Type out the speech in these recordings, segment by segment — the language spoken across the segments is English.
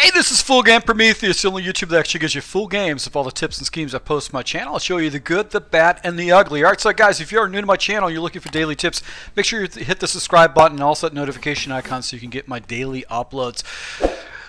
Hey, this is Full Game Prometheus, the only YouTube that actually gives you full games of all the tips and schemes I post on my channel. I'll show you the good, the bad, and the ugly. Alright, so guys, if you're new to my channel and you're looking for daily tips, make sure you hit the subscribe button and also that notification icon so you can get my daily uploads.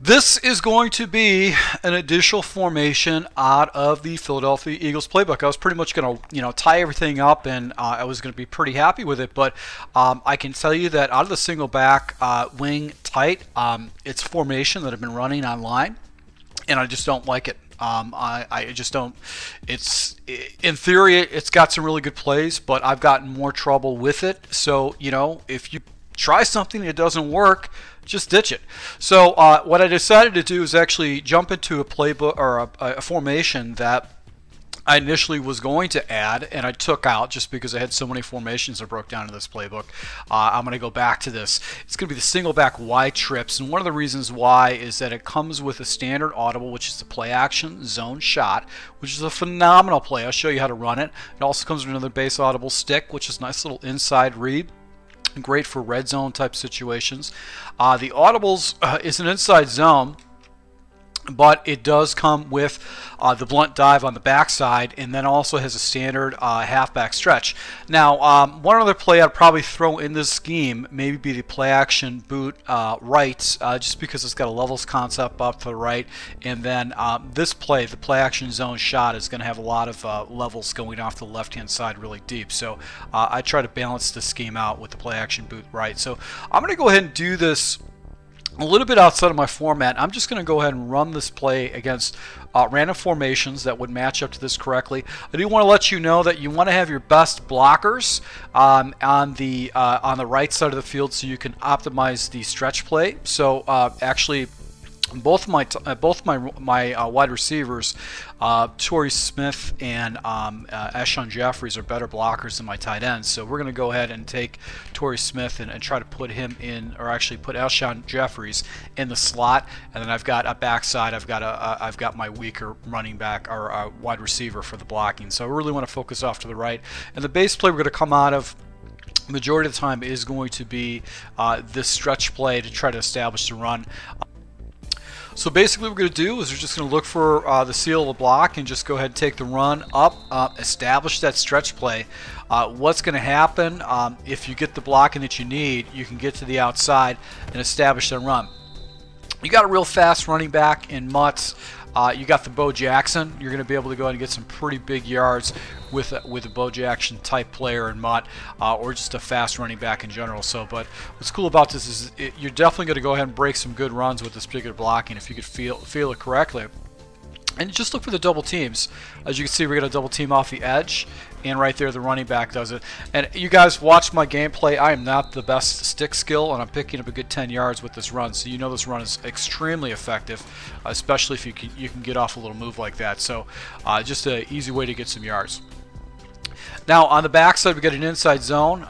This is going to be an additional formation out of the Philadelphia Eagles playbook. I was pretty much going to, tie everything up, and I was going to be pretty happy with it. But I can tell you that out of the single back wing tight, it's a formation that I've been running online, and I just don't like it. I just don't. In theory, it's got some really good plays, but I've gotten more trouble with it. So if you try something that doesn't work, just ditch it. So what I decided to do is actually jump into a playbook or a formation that I initially was going to add and I took out just because I had so many formations I broke down in this playbook. I'm going to go back to this. It's going to be the single back Y trips, and one of the reasons why is that it comes with a standard audible, which is the play action zone shot, which is a phenomenal play. I'll show you how to run it. It also comes with another base audible stick, which is a nice little inside read. Great for red zone type situations. The audibles is an inside zone, but it does come with the blunt dive on the backside, and then also has a standard halfback stretch. Now, one other play I'd probably throw in this scheme maybe be the play action boot right, just because it's got a levels concept up to the right, and then this play, the play action zone shot, is going to have a lot of levels going off the left hand side really deep. So I try to balance the scheme out with the play action boot right. So I'm going to go ahead and do this a little bit outside of my format. I'm just going to go ahead and run this play against random formations that would match up to this correctly. I do want to let you know that you want to have your best blockers on the right side of the field so you can optimize the stretch play. So actually, both my wide receivers, Torrey Smith and Alshon Jeffries, are better blockers than my tight ends. So we're going to go ahead and take Torrey Smith and try to put him in, or actually put Alshon Jeffries in the slot. And then I've got a backside. I've got my weaker running back or wide receiver for the blocking. So I really want to focus off to the right. And the base play we're going to come out of majority of the time is going to be this stretch play to try to establish the run. So basically what we're going to do is we're just going to look for the seal of the block and just go ahead and take the run up, establish that stretch play. What's going to happen if you get the blocking that you need, you can get to the outside and establish that run. You got a real fast running back in Mutts. You got the Bo Jackson. You're going to be able to go ahead and get some pretty big yards with a Bo Jackson type player in Mutt, or just a fast running back in general. So, but what's cool about this is you're definitely going to go ahead and break some good runs with this particular blocking if you could feel it correctly. And just look for the double teams. As you can see, we're going to double team off the edge, and right there the running back does it. And you guys watch my gameplay. I am not the best stick skill, and I'm picking up a good 10 yards with this run. So this run is extremely effective, especially if you can get off a little move like that. So just an easy way to get some yards. Now on the backside we got an inside zone.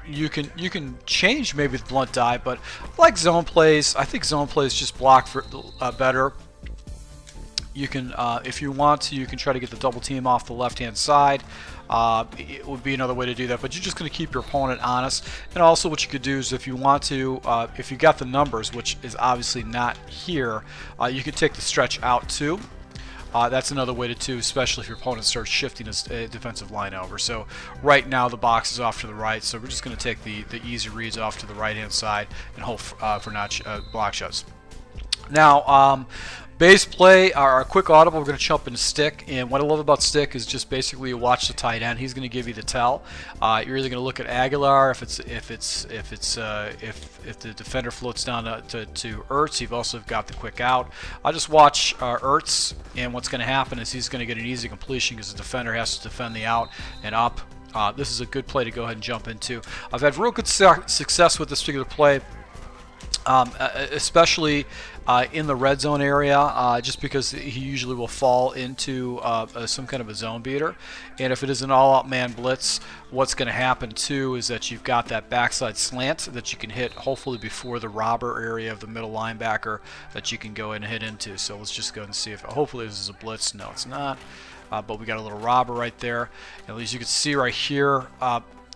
You can change maybe the blunt dive, but I like zone plays. I think zone plays just block for better. You can, if you want to, you can try to get the double team off the left-hand side. It would be another way to do that, but you're just going to keep your opponent honest. And also what you could do is if you want to, if you got the numbers, which is obviously not here, you could take the stretch out too. That's another way to do, especially if your opponent starts shifting his defensive line over. So right now the box is off to the right, so we're just going to take the easy reads off to the right-hand side and hope for not block shots. Now, base play, our quick audible, we're going to jump into stick, and what I love about stick is just basically you watch the tight end. He's going to give you the tell. You're either going to look at Aguilar if the defender floats down to Ertz. You've also got the quick out. I just watch Ertz, and what's going to happen is he's going to get an easy completion because the defender has to defend the out and up. This is a good play to go ahead and jump into. I've had real good success with this particular play. Especially in the red zone area, just because he usually will fall into some kind of a zone beater. And if it is an all-out man blitz, what's going to happen too is that you've got that backside slant that you can hit hopefully before the robber area of the middle linebacker that you can go in and hit into. So let's just go and see if hopefully this is a blitz. No, it's not. But we got a little robber right there. And as you can see right here,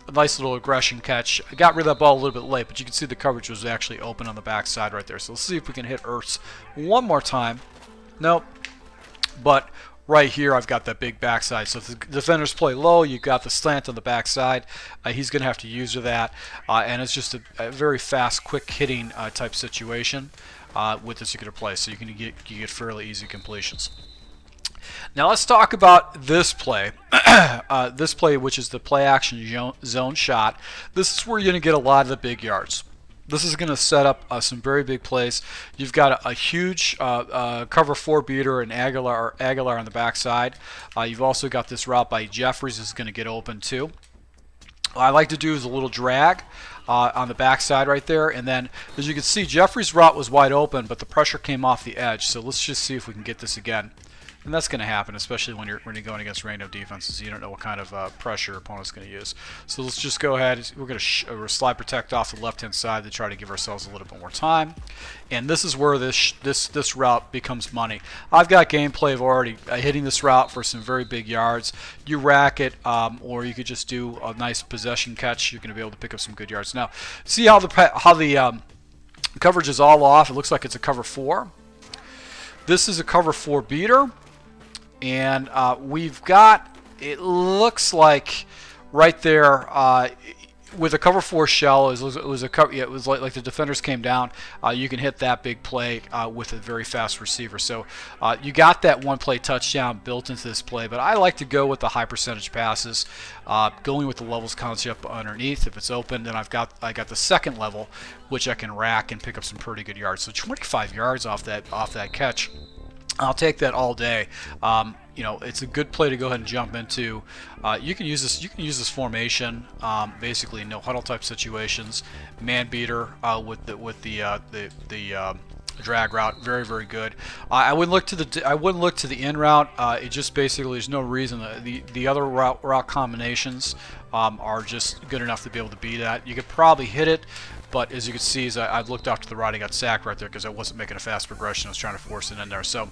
a nice little aggression catch. I got rid of that ball a little bit late, but you can see the coverage was actually open on the backside right there. So let's see if we can hit Ertz one more time. Nope. But right here, I've got that big backside. So if the defenders play low, you've got the slant on the backside. He's going to have to use that. And it's just a very fast, quick hitting type situation with this particular play. So you get fairly easy completions. Now let's talk about this play. This play, which is the play action zone shot. This is where you're going to get a lot of the big yards. This is going to set up some very big plays. You've got a huge cover 4 beater and Aguilar on the backside. You've also got this route by Jeffries is going to get open too. What I like to do is a little drag on the backside right there, and then as you can see, Jeffries' route was wide open, but the pressure came off the edge. So let's just see if we can get this again. And that's going to happen, especially when you're going against random defenses. You don't know what kind of pressure your opponent's going to use. So let's just go ahead. We're going to slide protect off the left-hand side to try to give ourselves a little bit more time. And this is where this route becomes money. I've got gameplay of already hitting this route for some very big yards. You rack it, or you could just do a nice possession catch. You're going to be able to pick up some good yards. Now, see how the coverage is all off. It looks like it's a cover 4. This is a cover 4 beater. And we've got, it looks like right there with a cover 4 shell, it was a cover. Yeah, it was like the defenders came down. You can hit that big play with a very fast receiver. So you got that one play touchdown built into this play. But I like to go with the high percentage passes, going with the levels concept underneath. If it's open, then I got the second level, which I can rack and pick up some pretty good yards. So 25 yards off that catch. I'll take that all day. You know, it's a good play to go ahead and jump into. You can use this. You can use this formation, basically no huddle type situations. Man beater with the drag route, very good. I wouldn't look to the in route. It just basically there's no reason. The other route combinations are just good enough to be able to beat that. You could probably hit it. But as you can see, as I've looked off to the right, I got sacked right there because I wasn't making a fast progression. I was trying to force it in there. So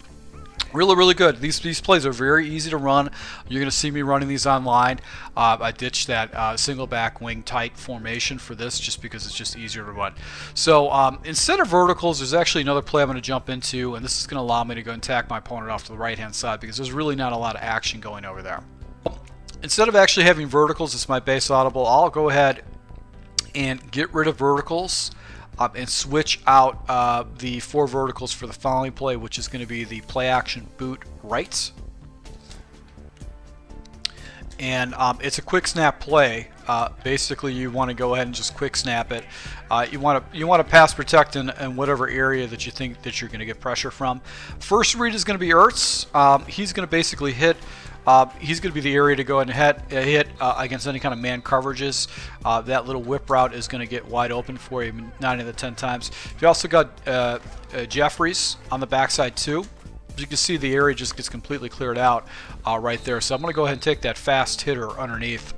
really good. These plays are very easy to run. You're going to see me running these online. I ditched that single back wing tight formation for this just because it's just easier to run. So instead of verticals, there's actually another play I'm going to jump into, and this is going to allow me to go and tack my opponent off to the right-hand side because there's really not a lot of action going over there. Instead of actually having verticals, it's my base audible. I'll go ahead and get rid of verticals and switch out the 4 verticals for the following play, which is going to be the play action boot right. And it's a quick snap play. Basically, you want to go ahead and just quick snap it. You want to pass protect in whatever area that you think that you're going to get pressure from. First read is going to be Ertz. He's going to basically hit. He's going to be the area to go ahead and hit against any kind of man coverages. That little whip route is going to get wide open for you 9 out of 10 times. You also got Jeffries on the backside too. As you can see, the area just gets completely cleared out right there. So I'm going to go ahead and take that fast hitter underneath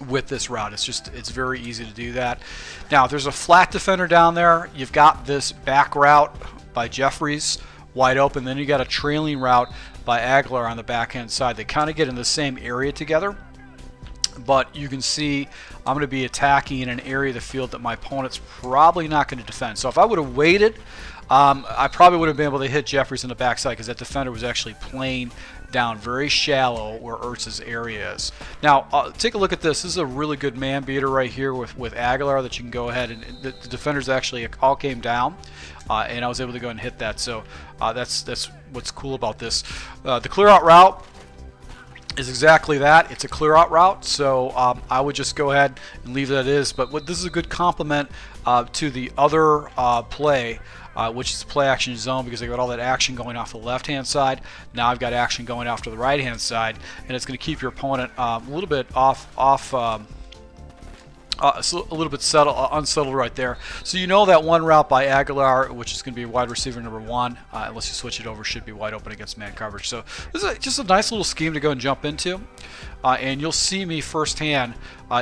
with this route. It's very easy to do that. Now, if there's a flat defender down there, you've got this back route by Jeffries wide open. Then you got a trailing route by Aguilar on the backhand side. They kind of get in the same area together, but you can see I'm going to be attacking in an area of the field that my opponent's probably not going to defend. So if I would have waited, I probably would have been able to hit Jeffries in the backside because that defender was actually playing down very shallow where Ertz's area is. Now, take a look at this. This is a really good man beater right here with Aguilar that you can go ahead and the defenders actually all came down, and I was able to go and hit that. So that's what's cool about this. The clear out route is exactly that. It's a clear out route, so I would just go ahead and leave that as is. But this is a good complement to the other play, which is the play action zone, because I got all that action going off the left hand side. Now I've got action going off to the right hand side, and it's going to keep your opponent a little bit a little bit unsettled right there. So you know that one route by Aguilar, which is going to be wide receiver number 1, unless you switch it over, should be wide open against man coverage. So this is just a nice little scheme to go and jump into, and you'll see me firsthand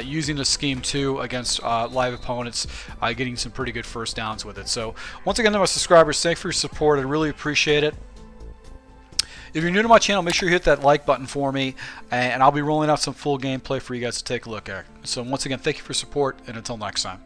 using the scheme too against live opponents, getting some pretty good first downs with it. So once again, to my subscribers, thanks for your support. I really appreciate it. If you're new to my channel, make sure you hit that like button for me, and I'll be rolling out some full gameplay for you guys to take a look at. So once again, thank you for your support, and until next time.